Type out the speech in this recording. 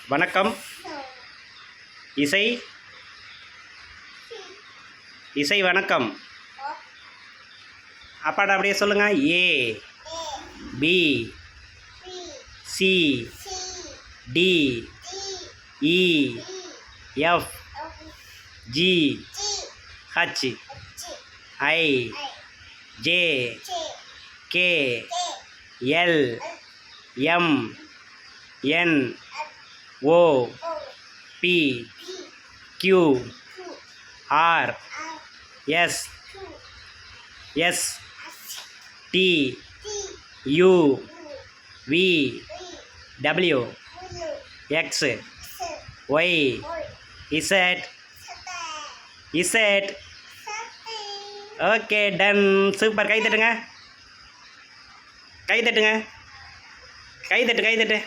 வணக்கம். இசை இசை வணக்கம். அப்பாட்ட அப்படியே சொல்லுங்க. A B C D E F G H I J K L M N O P Q R S S T U V W X Y Z Z. Okay, done. Super. கை தட்டுங்க, கை தட்டுங்க, கை தட்டு, கை தட்டு.